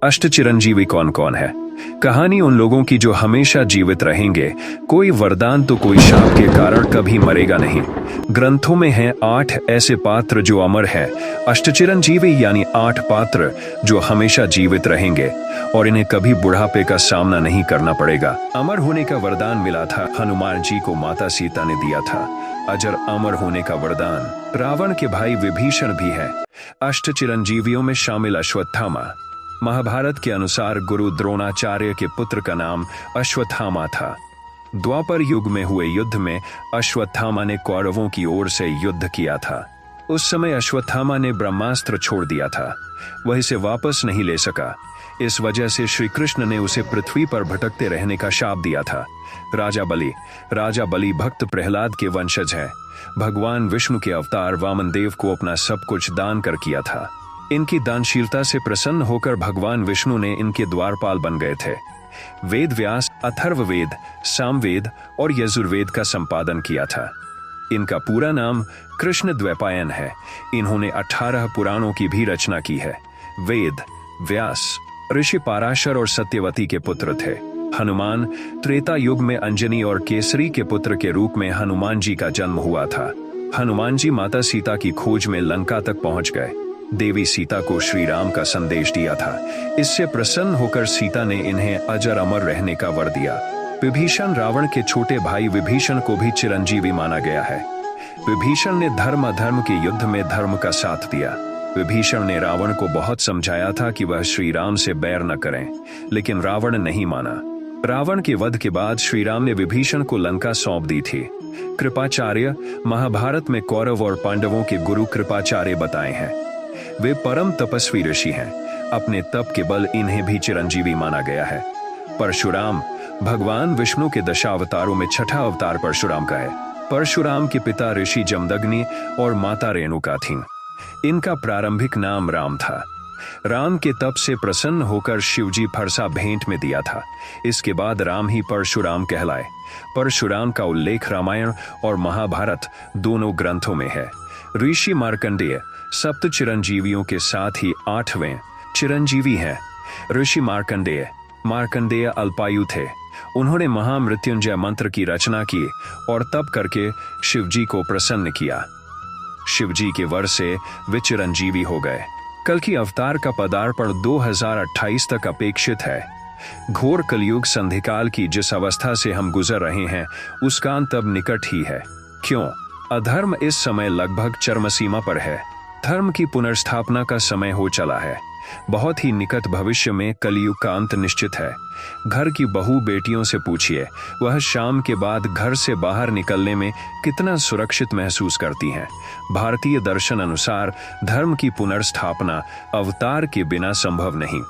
अष्ट चिरंजीवी कौन कौन है? कहानी उन लोगों की जो हमेशा जीवित रहेंगे, कोई वरदान तो कोई शाप के कारण कभी मरेगा नहीं। ग्रंथों में हैं 8 ऐसे पात्र जो अमर हैं, अष्टचिरंजीवी यानी 8 पात्र जो हमेशा जीवित रहेंगे और इन्हें कभी बुढ़ापे का सामना नहीं करना पड़ेगा। अमर होने का वरदान मिला था हनुमान जी को, माता सीता ने दिया था। अजर अमर होने का वरदान रावण के भाई विभीषण भी है। अष्टचिरंजीवियों में शामिल अश्वत्थामा। महाभारत के अनुसार गुरु द्रोणाचार्य के पुत्र का नाम अश्वत्थामा था। द्वापर युग में हुए युद्ध में अश्वत्थामा ने कौरवों की ओर से युद्ध किया था। उस समय अश्वत्थामा ने ब्रह्मास्त्र छोड़ दिया था, वह इसे वापस नहीं ले सका। इस वजह से श्री कृष्ण ने उसे पृथ्वी पर भटकते रहने का शाप दिया था। राजा बलि भक्त प्रहलाद के वंशज हैं। भगवान विष्णु के अवतार वामन देव को अपना सब कुछ दान कर किया था। इनकी दानशीलता से प्रसन्न होकर भगवान विष्णु ने इनके द्वारपाल बन गए थे। वेद व्यास, अथर्ववेद, सामवेद और यजुर्वेद का संपादन किया था। इनका पूरा नाम कृष्ण द्वैपायन है। इन्होंने 18 पुराणों की भी रचना की है। वेद व्यास ऋषि पाराशर और सत्यवती के पुत्र थे। हनुमान त्रेता युग में अंजनी और केसरी के पुत्र के रूप में हनुमान जी का जन्म हुआ था। हनुमान जी माता सीता की खोज में लंका तक पहुंच गए। देवी सीता को श्री राम का संदेश दिया था। इससे प्रसन्न होकर सीता ने इन्हें अजर अमर रहने का वर दिया। विभीषण रावण के छोटे भाई विभीषण को भी चिरंजीवी माना गया है। विभीषण ने धर्म अधर्म के युद्ध में धर्म का साथ दिया। विभीषण ने रावण को बहुत समझाया था कि वह श्री राम से बैर न करें, लेकिन रावण नहीं माना। रावण के वध के बाद श्री राम ने विभीषण को लंका सौंप दी थी। कृपाचार्य महाभारत में कौरव और पांडवों के गुरु कृपाचार्य बताए हैं। वे परम तपस्वी ऋषि हैं। अपने तप के बल इन्हें भी चिरंजीवी माना गया है। परशुराम भगवान विष्णु के दशावतारों में छठा अवतार परशुराम का है। परशुराम के पिता ऋषि जमदग्नि और माता रेणुका थीं। इनका प्रारंभिक नाम राम था। राम के तप से प्रसन्न होकर शिवजी फरसा भेंट में दिया था। इसके बाद राम ही परशुराम कहलाए। परशुराम का उल्लेख रामायण और महाभारत दोनों ग्रंथों में है। ऋषि मार्कंडेय सप्त चिरंजीवियों के साथ ही 8वें चिरंजीवी हैं। ऋषि मार्कंडेय अल्पायु थे। उन्होंने महामृत्युंजय मंत्र की रचना की और तप करके शिवजी को प्रसन्न किया। शिवजी के वर से वे चिरंजीवी हो गए। कल की अवतार का पदार्पण 2028 तक अपेक्षित है। घोर कलयुग संधिकाल की जिस अवस्था से हम गुजर रहे हैं, उसका अंत अब निकट ही है। क्यों? अधर्म इस समय लगभग चरम सीमा पर है। धर्म की पुनर्स्थापना का समय हो चला है। बहुत ही निकट भविष्य में कलयुग का अंत निश्चित है। घर की बहू बेटियों से पूछिए, वह शाम के बाद घर से बाहर निकलने में कितना सुरक्षित महसूस करती हैं। भारतीय दर्शन अनुसार धर्म की पुनर्स्थापना अवतार के बिना संभव नहीं।